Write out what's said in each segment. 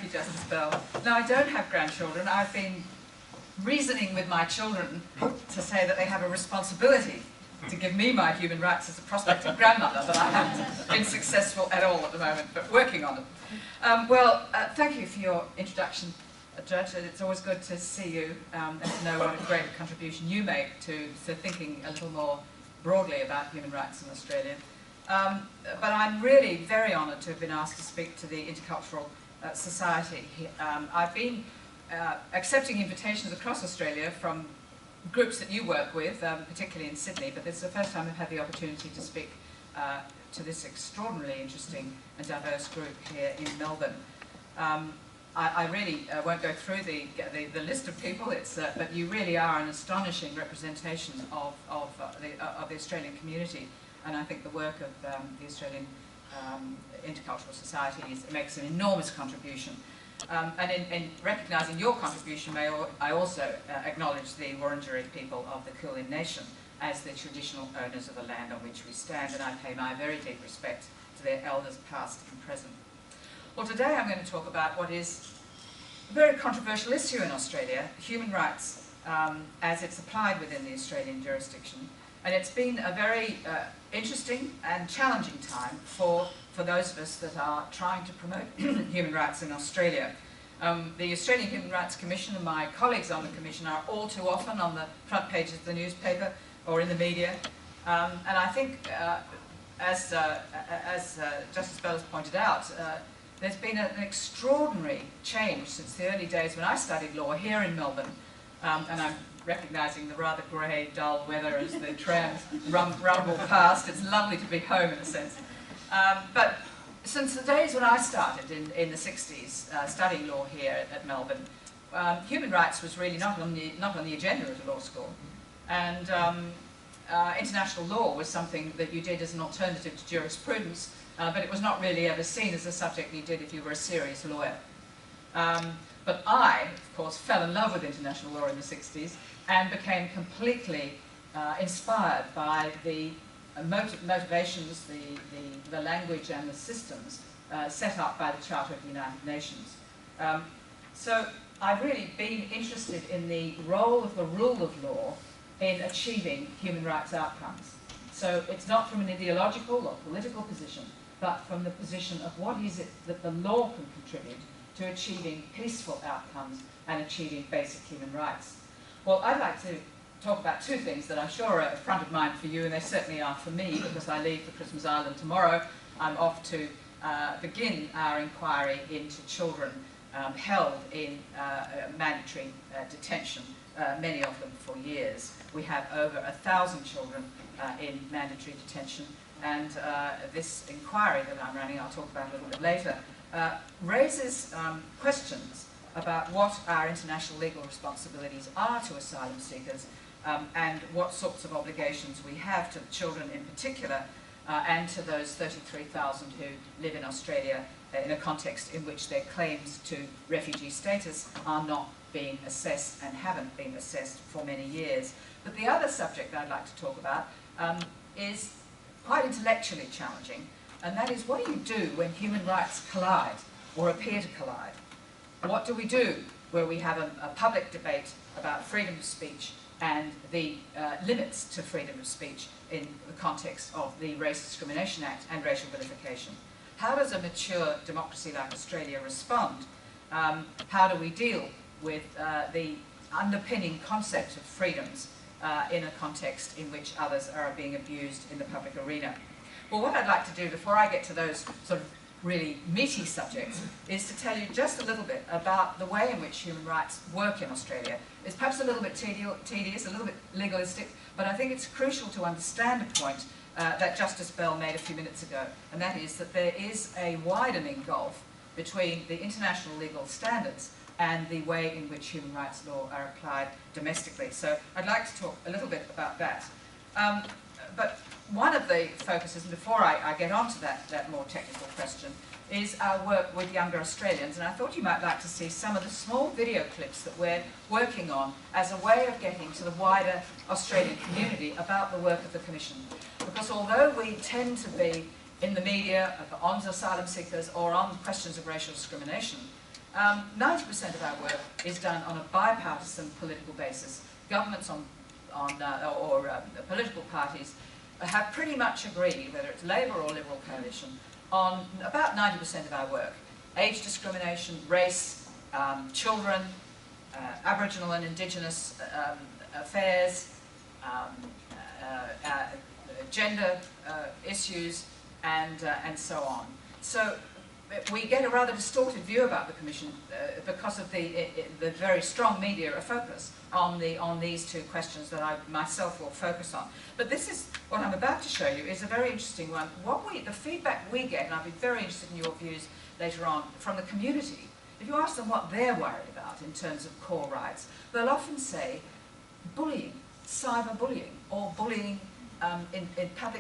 Thank you, Justice Bell. No, I don't have grandchildren. I've been reasoning with my children to say that they have a responsibility to give me my human rights as a prospective grandmother, but I haven't been successful at all at the moment, but working on them. Thank you for your introduction, Judge. It's always good to see you and to know what a great contribution you make to thinking a little more broadly about human rights in Australia. But I'm really very honoured to have been asked to speak to the Intercultural Society. I've been accepting invitations across Australia from groups that you work with, particularly in Sydney, but this is the first time I've had the opportunity to speak to this extraordinarily interesting and diverse group here in Melbourne. I really won't go through the list of people, but you really are an astonishing representation of the Australian community, and I think the work of the Australian Intercultural Society makes an enormous contribution. And in recognising your contribution, I also acknowledge the Wurundjeri people of the Kulin Nation as the traditional owners of the land on which we stand, and I pay my very deep respect to their elders past and present. Well, today I'm going to talk about what is a very controversial issue in Australia, human rights as it's applied within the Australian jurisdiction. And it's been a very interesting and challenging time for those of us that are trying to promote human rights in Australia. The Australian Human Rights Commission and my colleagues on the Commission are all too often on the front pages of the newspaper or in the media. And I think, as Justice Bell has pointed out, there's been an extraordinary change since the early days when I studied law here in Melbourne. And I'm recognising the rather grey, dull weather as the trams rumble past. It's lovely to be home in a sense. But since the days when I started in the 60s studying law here at Melbourne, human rights was really not on the agenda at a law school. And international law was something that you did as an alternative to jurisprudence, but it was not really ever seen as a subject you did if you were a serious lawyer. But I, of course, fell in love with international law in the 60s and became completely inspired by the motivations, the language and the systems set up by the Charter of the United Nations. So I've really been interested in the role of the rule of law in achieving human rights outcomes. So it's not from an ideological or political position, but from the position of what is it that the law can contribute to achieving peaceful outcomes and achieving basic human rights. Well, I'd like to talk about two things that I'm sure are front of mind for you, and they certainly are for me, because I leave for Christmas Island tomorrow. I'm off to begin our inquiry into children held in mandatory detention, many of them for years. We have over 1,000 children in mandatory detention, and this inquiry that I'm running, I'll talk about a little bit later, raises questions about what our international legal responsibilities are to asylum seekers and what sorts of obligations we have to the children in particular and to those 33,000 who live in Australia in a context in which their claims to refugee status are not being assessed and haven't been assessed for many years. But the other subject I'd like to talk about is quite intellectually challenging, and that is, what do you do when human rights collide or appear to collide? What do we do where we have a public debate about freedom of speech and the limits to freedom of speech in the context of the Race Discrimination Act and racial vilification? How does a mature democracy like Australia respond? How do we deal with the underpinning concept of freedoms in a context in which others are being abused in the public arena? Well, what I'd like to do before I get to those sort of really meaty subjects is to tell you just a little bit about the way in which human rights work in Australia. It's perhaps a little bit tedious, a little bit legalistic, but I think it's crucial to understand a point that Justice Bell made a few minutes ago, and that is that there is a widening gulf between the international legal standards and the way in which human rights law are applied domestically. So I'd like to talk a little bit about that. But one of the focuses, and before I get on to that more technical question, is our work with younger Australians. And I thought you might like to see some of the small video clips that we're working on as a way of getting to the wider Australian community about the work of the Commission. Because although we tend to be in the media on asylum seekers or on questions of racial discrimination, 90% of our work is done on a bipartisan political basis. Governments political parties have pretty much agreed, whether it's Labour or Liberal coalition, on about 90% of our work. Age discrimination, race, children, Aboriginal and Indigenous affairs, gender issues, and so on. So we get a rather distorted view about the Commission because of the very strong media focus on these two questions that I myself will focus on. But this is what I'm about to show you is a very interesting one. The feedback we get, and I'll be very interested in your views later on, from the community. If you ask them what they're worried about in terms of core rights, they'll often say bullying, cyberbullying, or bullying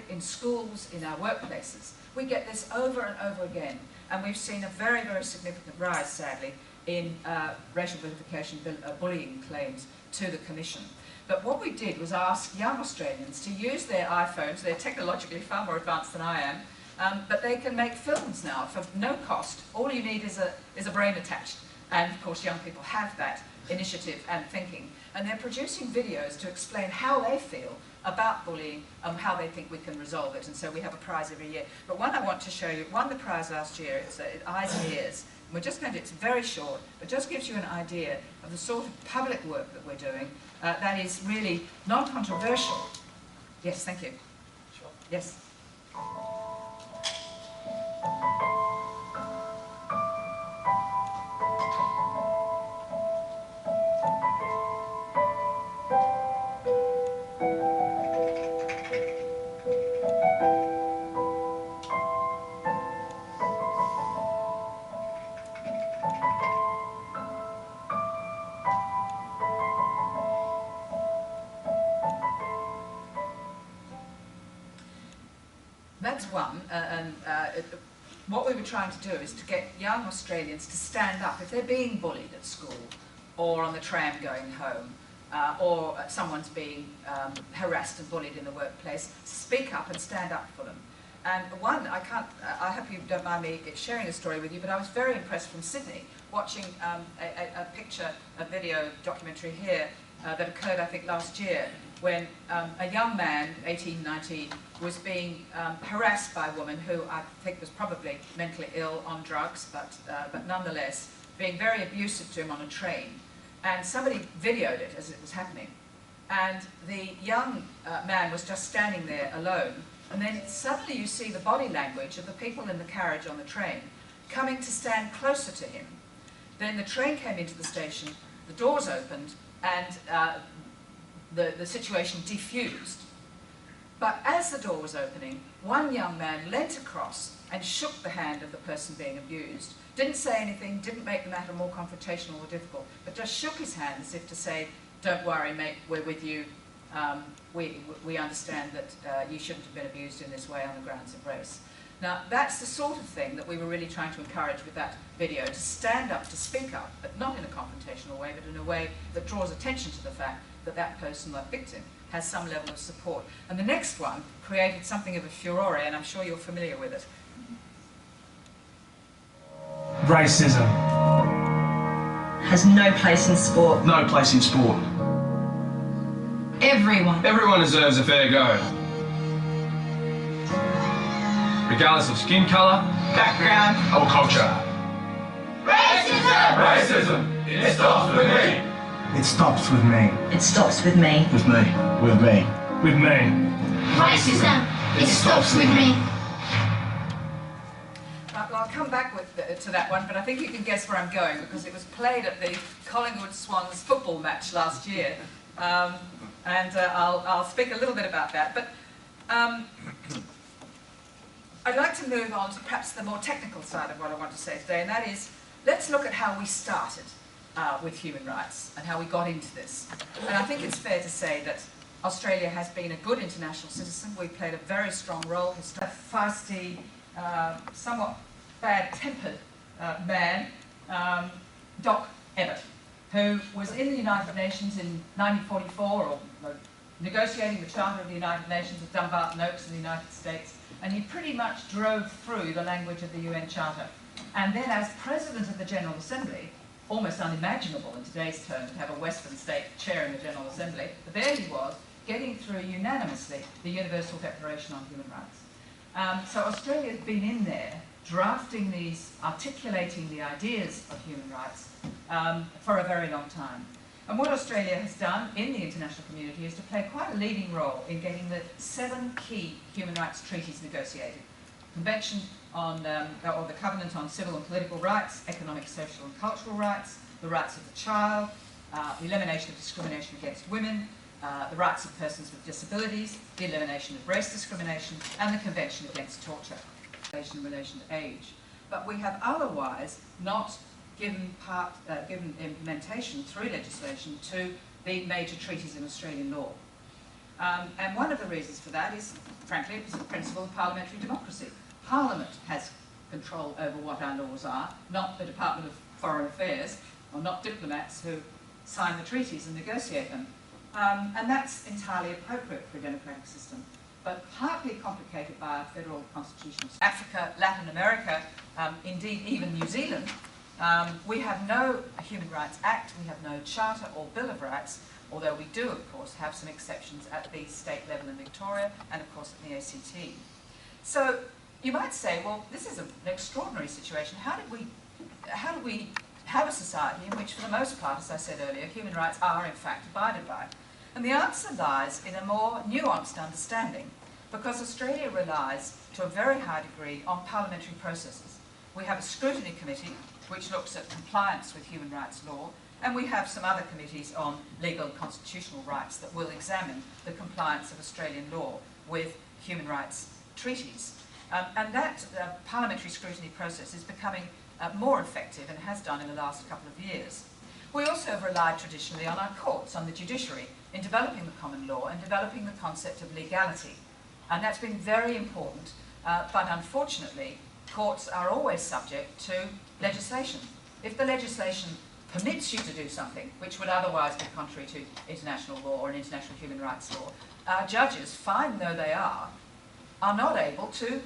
in schools, in our workplaces. We get this over and over again, and we've seen a very, very significant rise, sadly, in racial vilification bullying claims to the Commission. But what we did was ask young Australians to use their iPhones. They're technologically far more advanced than I am, but they can make films now for no cost. All you need is a brain attached, and of course young people have that initiative and thinking, and they're producing videos to explain how they feel about bullying and how they think we can resolve it. And so we have a prize every year. But one I want to show you, won the prize last year, it's Eyes and Ears. And we're just going to, it's very short, but just gives you an idea of the sort of public work that we're doing that is really non-controversial. Yes, thank you. Sure. Yes. That's one, what we were trying to do is to get young Australians to stand up. If they're being bullied at school, or on the tram going home, or someone's being harassed and bullied in the workplace, speak up and stand up for them. And one, I hope you don't mind me sharing a story with you, but I was very impressed from Sydney, watching a video documentary here that occurred, I think, last year, when a young man, 18, 19, was being harassed by a woman who I think was probably mentally ill on drugs, but nonetheless being very abusive to him on a train. And somebody videoed it as it was happening. And the young man was just standing there alone, and then suddenly you see the body language of the people in the carriage on the train coming to stand closer to him. Then the train came into the station, the doors opened, and the situation diffused. But as the door was opening, one young man leant across and shook the hand of the person being abused. Didn't say anything, didn't make the matter more confrontational or difficult, but just shook his hand as if to say, don't worry mate, we're with you. We understand that you shouldn't have been abused in this way on the grounds of race. Now, that's the sort of thing that we were really trying to encourage with that video, to stand up, to speak up, but not in a confrontational way, but in a way that draws attention to the fact that that person, that victim, has some level of support. And the next one created something of a furore, and I'm sure you're familiar with it. Racism has no place in sport. No place in sport. Everyone deserves a fair go. Regardless of skin colour, Background or culture. Racism! Racism! It stops with me! It stops with me. It stops with me. With me. With me. With me. Racism! It stops with me. Well, I'll come back to that one, but I think you can guess where I'm going, because it was played at the Collingwood Swans football match last year. I'll speak a little bit about that. But I'd like to move on to perhaps the more technical side of what I want to say today, and that is, let's look at how we started with human rights and how we got into this. And I think it's fair to say that Australia has been a good international citizen. We've played a very strong role. A feisty, somewhat bad-tempered man, Doc Evatt, who was in the United Nations in 1944, or negotiating the Charter of the United Nations with Dumbarton Oaks in the United States, and he pretty much drove through the language of the UN Charter. And then as President of the General Assembly, almost unimaginable in today's terms to have a Western state chairing the General Assembly, but there he was, getting through unanimously the Universal Declaration on Human Rights. So Australia's been in there, drafting these, articulating the ideas of human rights for a very long time. And what Australia has done in the international community is to play quite a leading role in getting the 7 key human rights treaties negotiated. Convention on, or the Covenant on Civil and Political Rights, Economic, Social and Cultural Rights, the rights of the child, the elimination of discrimination against women, the rights of persons with disabilities, the elimination of race discrimination, and the Convention against torture in relation to age. But we have otherwise not given implementation through legislation to the major treaties in Australian law. And one of the reasons for that is, frankly, it was the principle of parliamentary democracy. Parliament has control over what our laws are, not the Department of Foreign Affairs, or not diplomats who sign the treaties and negotiate them. And that's entirely appropriate for a democratic system, but partly complicated by our federal constitution. Africa, Latin America, indeed even New Zealand, we have no Human Rights Act, we have no Charter or Bill of Rights, although we do, of course, have some exceptions at the state level in Victoria and, of course, at the ACT. So you might say, well, this is an extraordinary situation. How do we have a society in which, for the most part, as I said earlier, human rights are, in fact, abided by? And the answer lies in a more nuanced understanding, because Australia relies, to a very high degree, on parliamentary processes. We have a scrutiny committee, which looks at compliance with human rights law, and we have some other committees on legal and constitutional rights that will examine the compliance of Australian law with human rights treaties. And that parliamentary scrutiny process is becoming more effective and has done in the last couple of years. We also have relied traditionally on our courts, on the judiciary, in developing the common law and developing the concept of legality. And that's been very important, but unfortunately, courts are always subject to legislation. If the legislation permits you to do something which would otherwise be contrary to international law or international human rights law, our judges, fine though they are not able to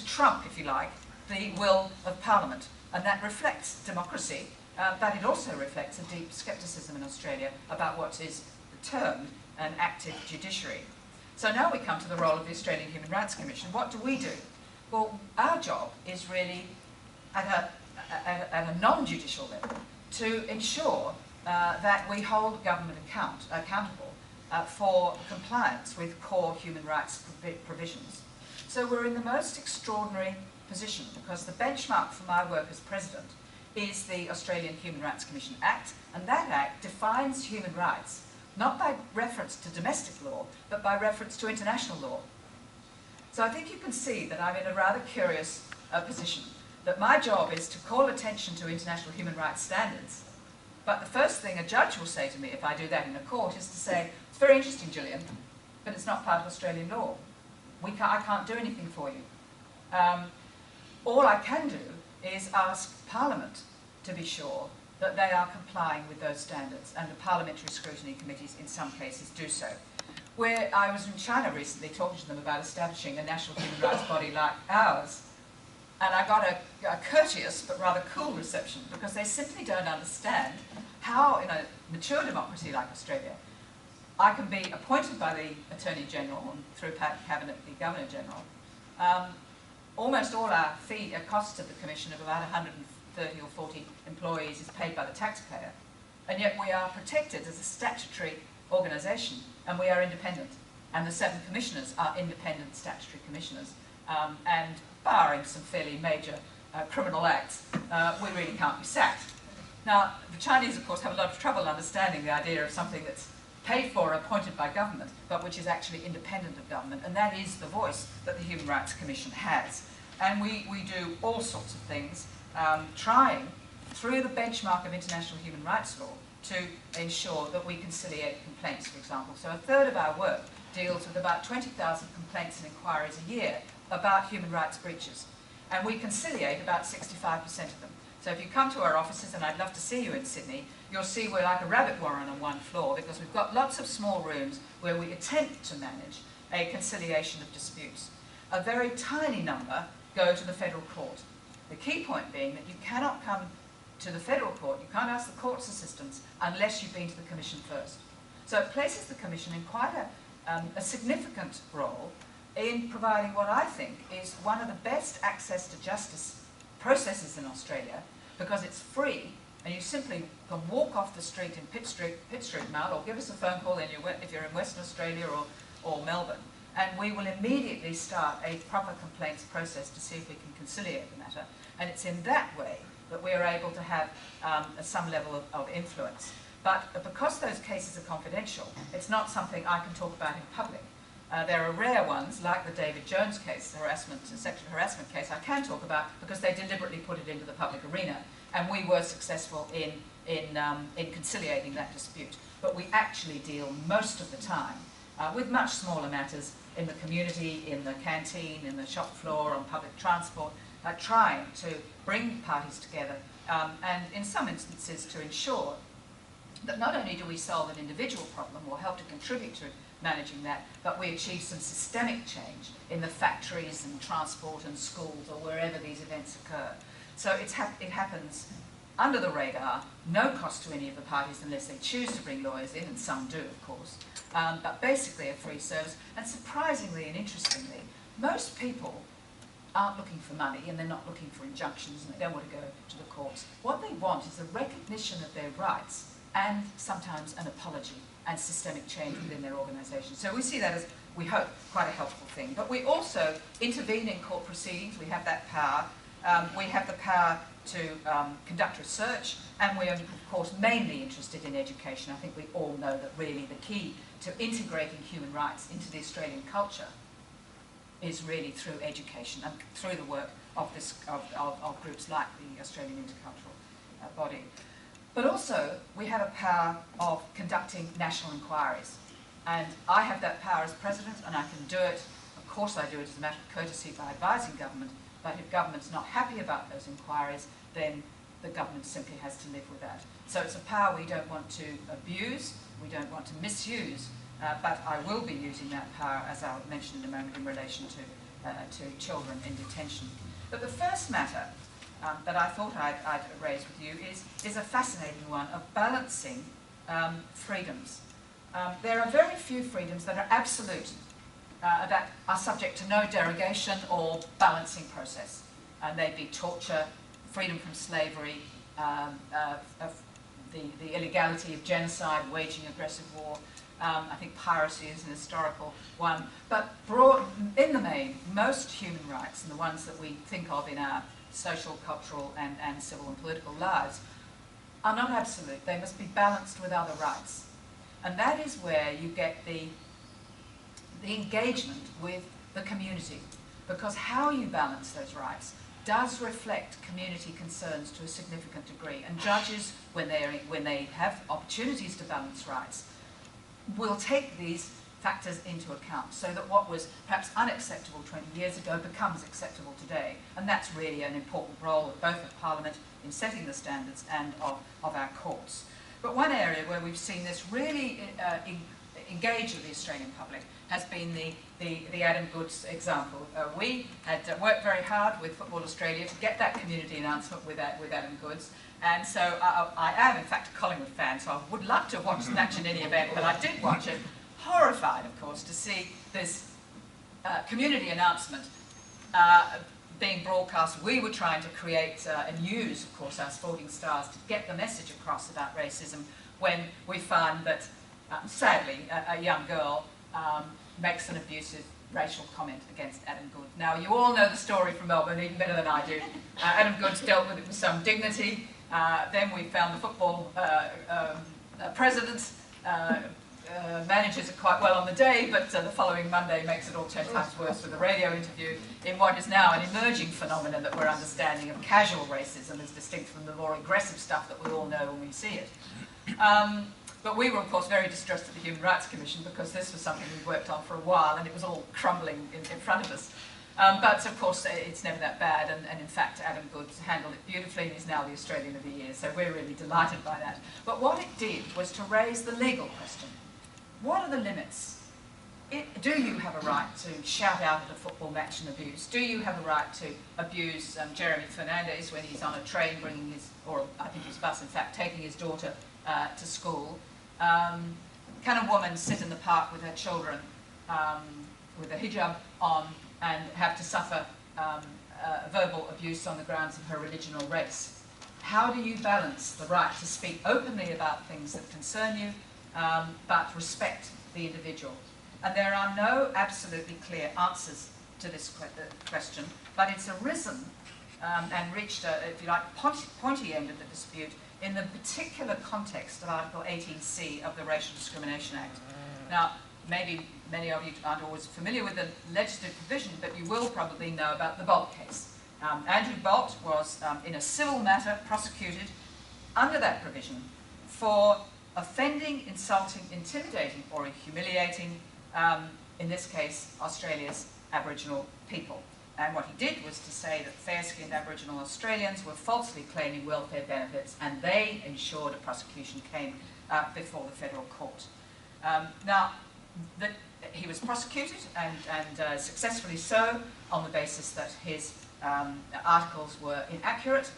trump, if you like, the will of Parliament. And that reflects democracy, but it also reflects a deep scepticism in Australia about what is termed an active judiciary. So now we come to the role of the Australian Human Rights Commission. What do we do? Well, our job is really at a non-judicial level to ensure that we hold government accountable for compliance with core human rights provisions. So we're in the most extraordinary position because the benchmark for my work as president is the Australian Human Rights Commission Act, and that act defines human rights not by reference to domestic law, but by reference to international law. So I think you can see that I'm in a rather curious position, that my job is to call attention to international human rights standards, but the first thing a judge will say to me if I do that in a court is to say, it's very interesting, Gillian, but it's not part of Australian law. I can't do anything for you. All I can do is ask Parliament to be sure that they are complying with those standards, and the parliamentary scrutiny committees in some cases do so. Where I was in China recently talking to them about establishing a national human rights body like ours, and I got a courteous but rather cool reception because they simply don't understand how, in a mature democracy like Australia, I can be appointed by the Attorney General and through Cabinet the Governor General. Almost all our costs of the Commission of about 130 or 40 employees is paid by the taxpayer, and yet we are protected as a statutory organisation, and we are independent, and the 7 commissioners are independent statutory commissioners, and barring some fairly major criminal acts, we really can't be sacked. Now, the Chinese, of course, have a lot of trouble understanding the idea of something that's paid for or appointed by government, but which is actually independent of government, and that is the voice that the Human Rights Commission has. And we do all sorts of things, trying, through the benchmark of international human rights law, to ensure that we conciliate complaints, for example. So a third of our work deals with about 20,000 complaints and inquiries a year about human rights breaches, and we conciliate about 65% of them. So if you come to our offices, and I'd love to see you in Sydney, you'll see we're like a rabbit warren on one floor because we've got lots of small rooms where we attempt to manage a conciliation of disputes. A very tiny number go to the federal court. The key point being that you cannot come to the federal court, you can't ask the court's assistance unless you've been to the Commission first. So it places the Commission in quite a significant role in providing what I think is one of the best access to justice processes in Australia, because it's free and you simply can walk off the street in Pitt Street Mall, or give us a phone call if you're in Western Australia or Melbourne, and we will immediately start a proper complaints process to see if we can conciliate the matter. And it's in that way that we are able to have some level of influence. But because those cases are confidential, it's not something I can talk about in public. There are rare ones, like the David Jones case, the sexual harassment case, I can talk about because they deliberately put it into the public arena, and we were successful in conciliating that dispute. But we actually deal most of the time with much smaller matters in the community, in the canteen, in the shop floor, on public transport, trying to bring parties together, and in some instances to ensure that not only do we solve an individual problem or help to contribute to managing that, but we achieve some systemic change in the factories and transport and schools or wherever these events occur. So it happens under the radar, no cost to any of the parties unless they choose to bring lawyers in, and some do, of course, but basically a free service. And surprisingly and interestingly, most people aren't looking for money, and they're not looking for injunctions, and they don't want to go to the courts. What they want is a recognition of their rights and sometimes an apology and systemic change within their organisation. So we see that as, we hope, quite a helpful thing. But we also intervene in court proceedings. We have that power. We have the power to conduct research, and we are, of course, mainly interested in education. I think we all know that really the key to integrating human rights into the Australian culture is really through education and through the work of groups like the Australian Intercultural body. But also, we have a power of conducting national inquiries. And I have that power as President, and I can do it. Of course I do it as a matter of courtesy by advising government, but if government's not happy about those inquiries, then the government simply has to live with that. So it's a power we don't want to abuse, we don't want to misuse, but I will be using that power, as I'll mention in a moment, in relation to children in detention. But the first matter that I thought I'd raise with you is a fascinating one of balancing freedoms. There are very few freedoms that are absolute, that are subject to no derogation or balancing process. They'd be torture, freedom from slavery, the illegality of genocide, waging aggressive war. I think piracy is an historical one. But in the main, most human rights, and the ones that we think of in our social, cultural, and civil and political lives, are not absolute. They must be balanced with other rights. And that is where you get the engagement with the community, because how you balance those rights does reflect community concerns to a significant degree. And judges, when they have opportunities to balance rights, will take these factors into account, so that what was perhaps unacceptable 20 years ago becomes acceptable today. And that's really an important role of both of Parliament in setting the standards and of our courts. But one area where we've seen this really engage with the Australian public has been the Adam Goodes example. We had worked very hard with Football Australia to get that community announcement with Adam Goodes. And so I am, in fact, a Collingwood fan, so I would love to watch the match in any event, but I did watch it. Horrified, of course, to see this community announcement being broadcast. We were trying to create and use, of course, our sporting stars to get the message across about racism, when we found that, sadly, a young girl makes an abusive racial comment against Adam Goodes. Now, you all know the story from Melbourne even better than I do. Adam Goodes dealt with it with some dignity. Then we found the football president manages it quite well on the day, but the following Monday makes it all 10 times worse with a radio interview in what is now an emerging phenomenon that we're understanding of casual racism, as distinct from the more aggressive stuff that we all know when we see it. But we were, of course, very distressed at the Human Rights Commission, because this was something we'd worked on for a while and it was all crumbling in front of us. But, of course, it's never that bad, and in fact, Adam Goodes handled it beautifully, and he's now the Australian of the Year, so we're really delighted by that. But what it did was to raise the legal question. What are the limits do you have a right to shout out at a football match and abuse? Do you have a right to abuse Jeremy Fernandez when he's on a train bringing his, or I think his bus in fact, taking his daughter to school? Can a woman sit in the park with her children with a hijab on and have to suffer verbal abuse on the grounds of her religion or race? How do you balance the right to speak openly about things that concern you, but respect the individual? And there are no absolutely clear answers to this question, but it's arisen and reached, if you like, pointy end of the dispute in the particular context of Article 18C of the Racial Discrimination Act. Now, maybe many of you aren't always familiar with the legislative provision, but you will probably know about the Bolt case. Andrew Bolt was, in a civil matter, prosecuted under that provision for offending, insulting, intimidating, or humiliating, in this case, Australia's Aboriginal people. And what he did was to say that fair-skinned Aboriginal Australians were falsely claiming welfare benefits, and they ensured a prosecution came before the federal court. Now, he was prosecuted, and successfully so, on the basis that his articles were inaccurate,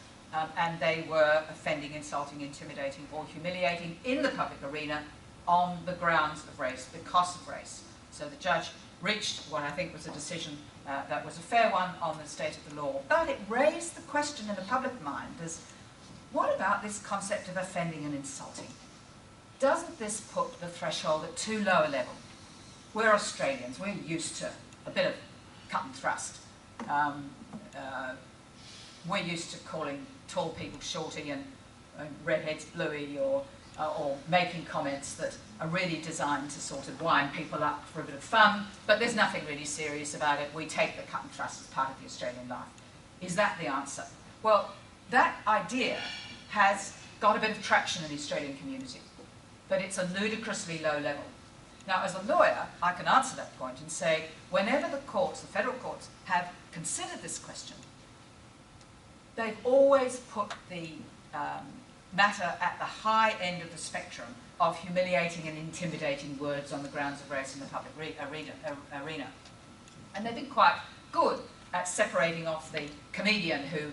and they were offending, insulting, intimidating, or humiliating in the public arena on the grounds of race, because of race. So the judge reached what I think was a decision that was a fair one on the state of the law. But it raised the question in the public mind as, what about this concept of offending and insulting? Doesn't this put the threshold at too low a level? We're Australians, we're used to a bit of cut and thrust. We're used to calling tall people shorty and redheads bluey, or making comments that are really designed to sort of wind people up for a bit of fun, but there's nothing really serious about it. We take the cut and thrust as part of the Australian life. Is that the answer? Well, that idea has got a bit of traction in the Australian community, but it's a ludicrously low level. Now, as a lawyer, I can answer that point and say, whenever the courts, the federal courts, have considered this question, they've always put the matter at the high end of the spectrum of humiliating and intimidating words on the grounds of race in the public arena. And they've been quite good at separating off the comedian who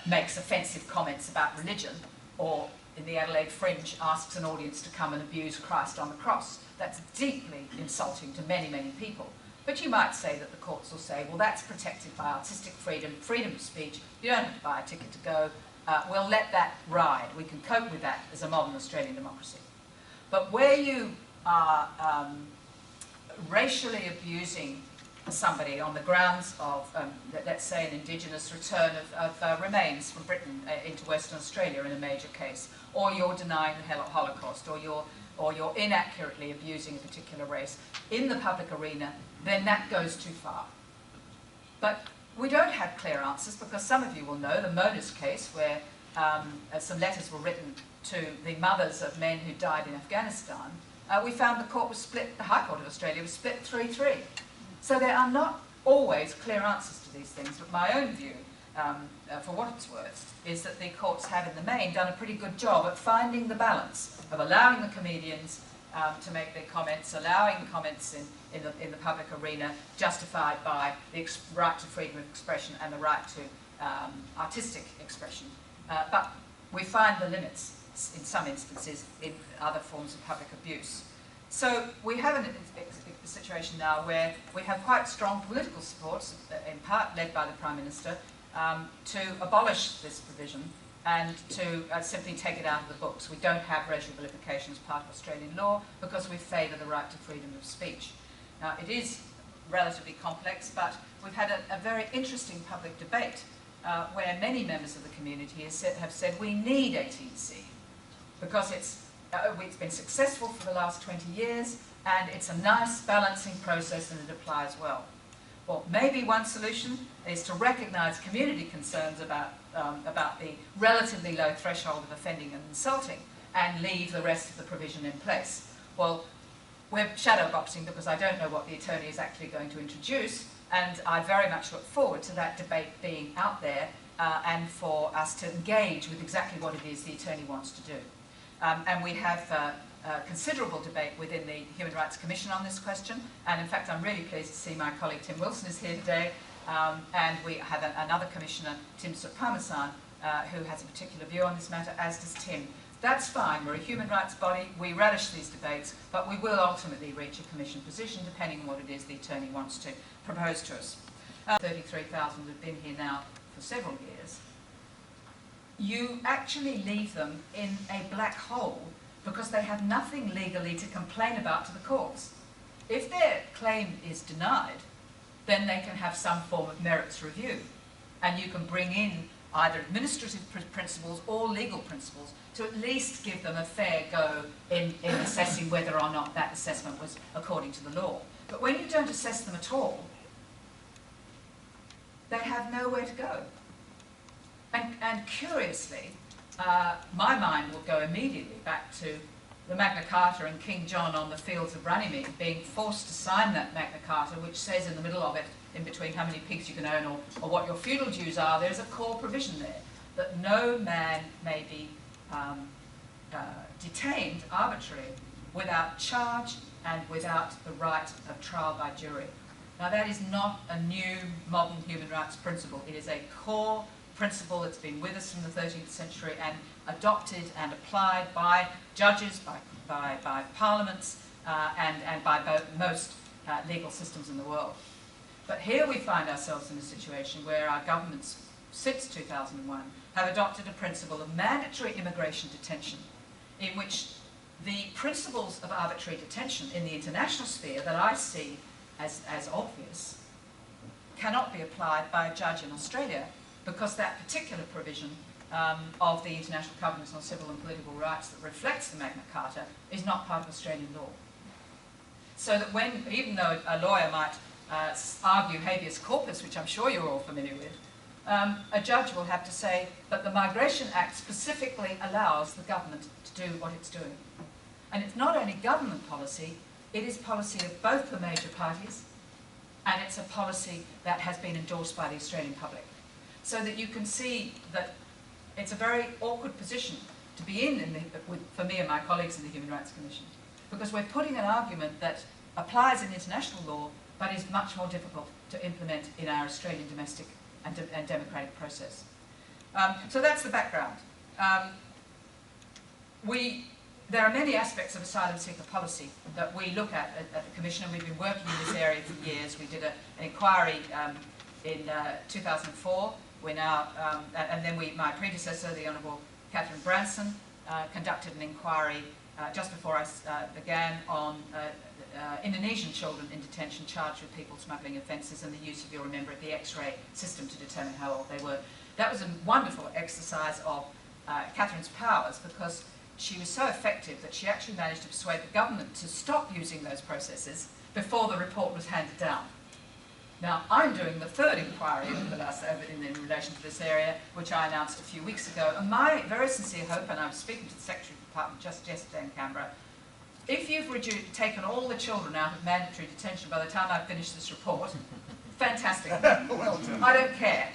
makes offensive comments about religion, or in the Adelaide Fringe asks an audience to come and abuse Christ on the cross. That's deeply insulting to many, many people. But you might say that the courts will say, well, that's protected by artistic freedom, freedom of speech, you don't have to buy a ticket to go, we'll let that ride. We can cope with that as a modern Australian democracy. But where you are racially abusing somebody on the grounds of, let's say, an Indigenous return of remains from Britain into Western Australia in a major case, or you're denying the Holocaust, or you're inaccurately abusing a particular race in the public arena, then that goes too far. But we don't have clear answers, because some of you will know the Mona's case, where some letters were written to the mothers of men who died in Afghanistan. We found the court was split, the High Court of Australia was split 3-3. So there are not always clear answers to these things, but my own view, for what it's worth, is that the courts have in the main done a pretty good job at finding the balance of allowing the comedians to make their comments, allowing comments in the public arena justified by the right to freedom of expression and the right to artistic expression. But we find the limits in some instances in other forms of public abuse. So we have a situation now where we have quite strong political support, in part led by the Prime Minister, to abolish this provision and to simply take it out of the books. We don't have racial vilification as part of Australian law because we favour the right to freedom of speech. Now, it is relatively complex, but we've had a very interesting public debate where many members of the community have said we need 18C because it's been successful for the last 20 years and it's a nice balancing process and it applies well. Well, maybe one solution is to recognise community concerns about the relatively low threshold of offending and insulting and leave the rest of the provision in place. Well, we're shadowboxing because I don't know what the attorney is actually going to introduce, and I very much look forward to that debate being out there and for us to engage with exactly what it is the attorney wants to do. And we have considerable debate within the Human Rights Commission on this question, and in fact I'm really pleased to see my colleague Tim Wilson is here today, and we have another commissioner, Tim Parmesan, who has a particular view on this matter, as does Tim. That's fine, we're a human rights body, we relish these debates, but we will ultimately reach a commission position depending on what it is the attorney wants to propose to us. 33,000 have been here now for several years. You actually leave them in a black hole because they have nothing legally to complain about to the courts. If their claim is denied, then they can have some form of merits review, and you can bring in either administrative principles or legal principles to at least give them a fair go in assessing whether or not that assessment was according to the law. But when you don't assess them at all, they have nowhere to go. And curiously, my mind will go immediately back to the Magna Carta and King John on the fields of Runnymede being forced to sign that Magna Carta, which says in the middle of it, in between how many pigs you can own or what your feudal dues are, there's a core provision there that no man may be detained arbitrarily without charge and without the right of trial by jury. Now that is not a new modern human rights principle. It is a core principle that's been with us from the 13th century and adopted and applied by judges, by parliaments, and by most legal systems in the world. But here we find ourselves in a situation where our governments, since 2001, have adopted a principle of mandatory immigration detention, in which the principles of arbitrary detention in the international sphere that I see as obvious cannot be applied by a judge in Australia, because that particular provision of the International Covenant on Civil and Political Rights that reflects the Magna Carta is not part of Australian law. So that when, even though a lawyer might argue habeas corpus, which I'm sure you're all familiar with, a judge will have to say, but the Migration Act specifically allows the government to do what it's doing. And it's not only government policy, it is policy of both the major parties, and it's a policy that has been endorsed by the Australian public. So that you can see that it's a very awkward position to be in for me and my colleagues in the Human Rights Commission, because we're putting an argument that applies in international law, but is much more difficult to implement in our Australian domestic and democratic process. So that's the background. There are many aspects of asylum seeker policy that we look at the Commission, and we've been working in this area for years. We did an inquiry in 2004. We're now, and then my predecessor, the Honourable Catherine Branson, conducted an inquiry just before I began on Indonesian children in detention charged with people smuggling offences and the use of, you'll remember, the X-ray system to determine how old they were. That was a wonderful exercise of Catherine's powers, because she was so effective that she actually managed to persuade the government to stop using those processes before the report was handed down. Now, I'm doing the third inquiry in relation to this area, which I announced a few weeks ago, and my very sincere hope, and I was speaking to the Secretary of the Department just yesterday in Canberra, if you've taken all the children out of mandatory detention by the time I finish this report, fantastic. Well done. I don't care.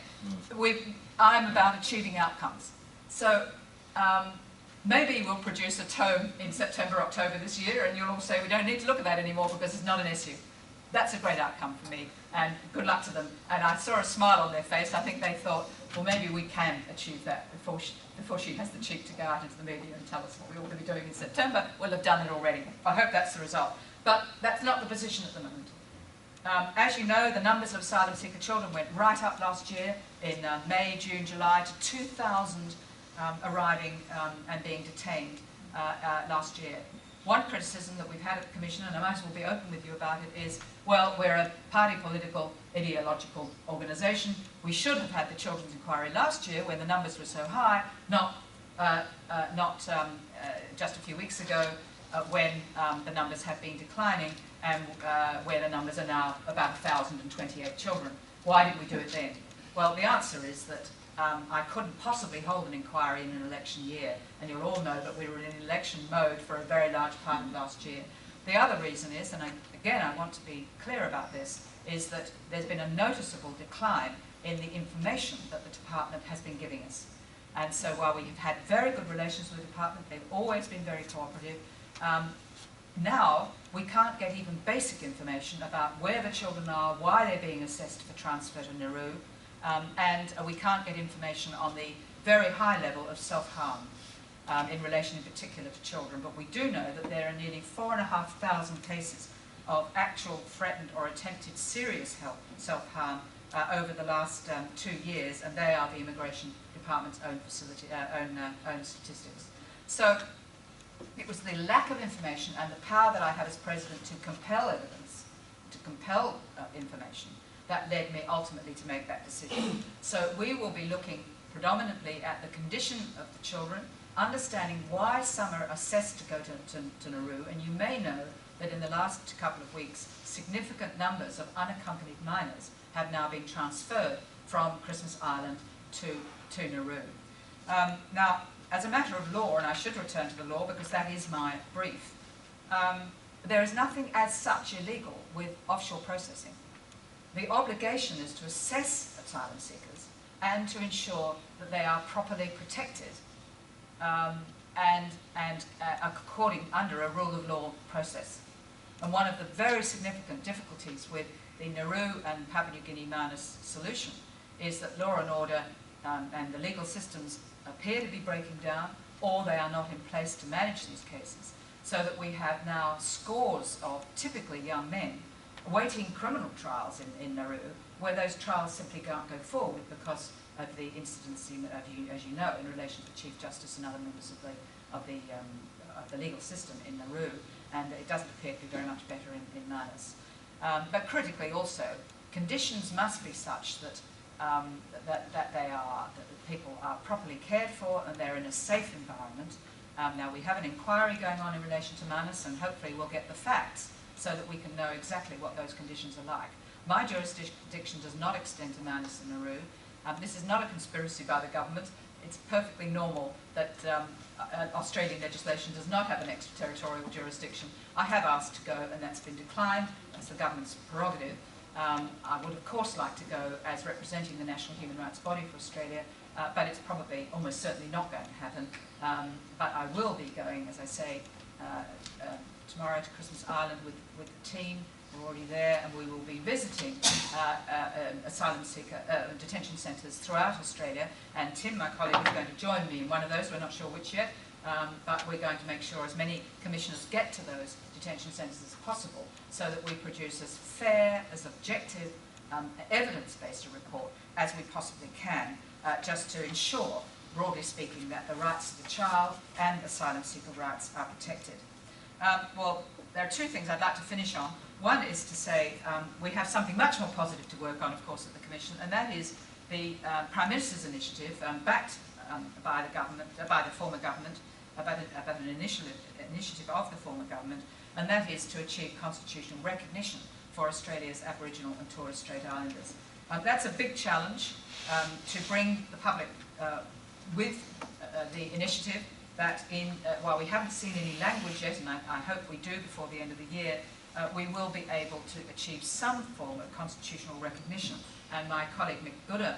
I'm about achieving outcomes. So maybe we'll produce a tome in September, October this year, and you'll all say we don't need to look at that anymore because it's not an issue. That's a great outcome for me, and good luck to them. And I saw a smile on their face. I think they thought, well, maybe we can achieve that before she has the cheek to go out into the media and tell us what we ought to be doing in September. We'll have done it already. I hope that's the result. But that's not the position at the moment. As you know, the numbers of asylum seeker children went right up last year in May, June, July to 2,000 arriving and being detained last year. One criticism that we've had at the Commission, and I might as well be open with you about it, is, well, we're a party political, ideological organisation. We should have had the Children's Inquiry last year when the numbers were so high, not just a few weeks ago when the numbers have been declining and where the numbers are now about 1,028 children. Why didn't we do it then? Well, the answer is that I couldn't possibly hold an inquiry in an election year, and you'll all know that we were in election mode for a very large part of last year. The other reason is, and again I want to be clear about this, is that there's been a noticeable decline in the information that the department has been giving us. And so while we've had very good relations with the department, they've always been very cooperative, Now, we can't get even basic information about where the children are, why they're being assessed for transfer to Nauru, and we can't get information on the very high level of self-harm in relation in particular to children. But we do know that there are nearly 4,500 cases of actual threatened or attempted serious self-harm over the last 2 years, and they are the Immigration Department's own statistics. So it was the lack of information and the power that I had as president to compel evidence, to compel information, that led me ultimately to make that decision. So we will be looking predominantly at the condition of the children, understanding why some are assessed to go to Nauru, and you may know that in the last couple of weeks, significant numbers of unaccompanied minors have now been transferred from Christmas Island to Nauru. Now, as a matter of law, and I should return to the law because that is my brief, there is nothing as such illegal with offshore processing. The obligation is to assess asylum seekers and to ensure that they are properly protected and according under a rule of law process. And one of the very significant difficulties with the Nauru and Papua New Guinea Manus solution is that law and order and the legal systems appear to be breaking down, or they are not in place to manage these cases, so that we have now scores of typically young men awaiting criminal trials in Nauru, where those trials simply can't go forward because of the incidency, as you know, in relation to the Chief Justice and other members of the legal system in Nauru, and it doesn't appear to be very much better in Manus. But critically also, conditions must be such that that the people are properly cared for and they're in a safe environment. Now we have an inquiry going on in relation to Manus, and hopefully we'll get the facts so that we can know exactly what those conditions are like. My jurisdiction does not extend to Manus and Nauru. This is not a conspiracy by the government. It's perfectly normal that Australian legislation does not have an extraterritorial jurisdiction. I have asked to go, and that's been declined. That's the government's prerogative. I would of course like to go as representing the National Human Rights Body for Australia, but it's probably almost certainly not going to happen. But I will be going, as I say, tomorrow to Christmas Island with the team. We're already there, and we will be visiting asylum seeker detention centres throughout Australia. And Tim, my colleague, is going to join me in one of those. We're not sure which yet, but we're going to make sure as many commissioners get to those detention centres as possible, so that we produce as fair, as objective, evidence-based a report as we possibly can, just to ensure, broadly speaking, that the rights of the child and asylum seeker rights are protected. Well, there are two things I'd like to finish on. One is to say we have something much more positive to work on, of course, at the Commission, and that is the Prime Minister's initiative, backed by the government, by the former government, about an initiative of the former government, and that is to achieve constitutional recognition for Australia's Aboriginal and Torres Strait Islanders. That's a big challenge to bring the public with the initiative that while we haven't seen any language yet, and I hope we do before the end of the year, we will be able to achieve some form of constitutional recognition. And my colleague Mick Gooder,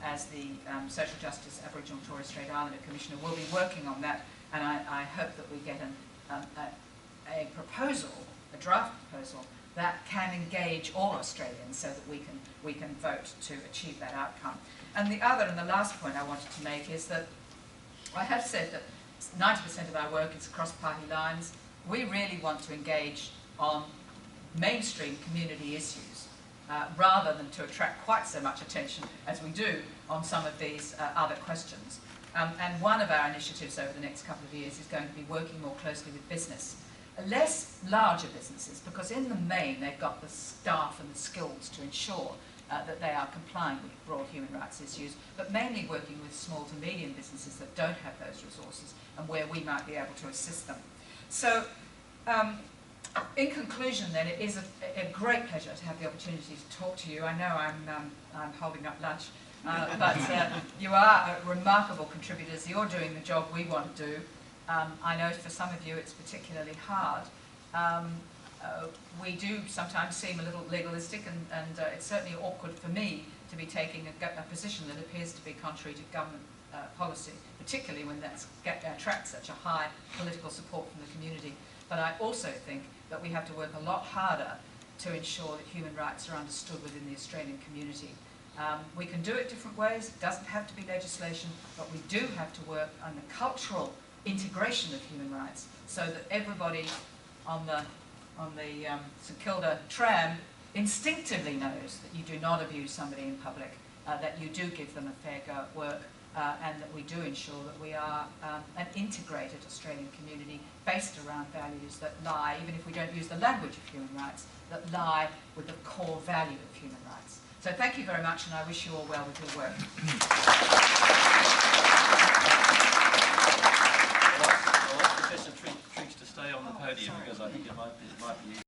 as the Social Justice Aboriginal and Torres Strait Islander Commissioner, will be working on that, and I hope that we get a proposal, a draft proposal, that can engage all Australians so that we can vote to achieve that outcome. And the other and the last point I wanted to make is that I have said that 90% of our work is across party lines. We really want to engage on mainstream community issues rather than to attract quite so much attention as we do on some of these other questions. And one of our initiatives over the next couple of years is going to be working more closely with business. Less larger businesses, because in the main they've got the staff and the skills to ensure that they are complying with broad human rights issues, but mainly working with small to medium businesses that don't have those resources and where we might be able to assist them. So, in conclusion then, it is a great pleasure to have the opportunity to talk to you. I know I'm holding up lunch, but you are remarkable contributors. You're doing the job we want to do. I know for some of you it's particularly hard. We do sometimes seem a little legalistic, and it's certainly awkward for me to be taking a position that appears to be contrary to government policy, particularly when that attracts such a high political support from the community. But I also think that we have to work a lot harder to ensure that human rights are understood within the Australian community. We can do it different ways. It doesn't have to be legislation, but we do have to work on the cultural integration of human rights so that everybody on the St Kilda tram instinctively knows that you do not abuse somebody in public, that you do give them a fair go at work, and that we do ensure that we are an integrated Australian community based around values that lie, even if we don't use the language of human rights, that lie with the core value of human rights. So thank you very much, and I wish you all well with your work. I'll ask Professor Triggs to stay on the podium because I think it might be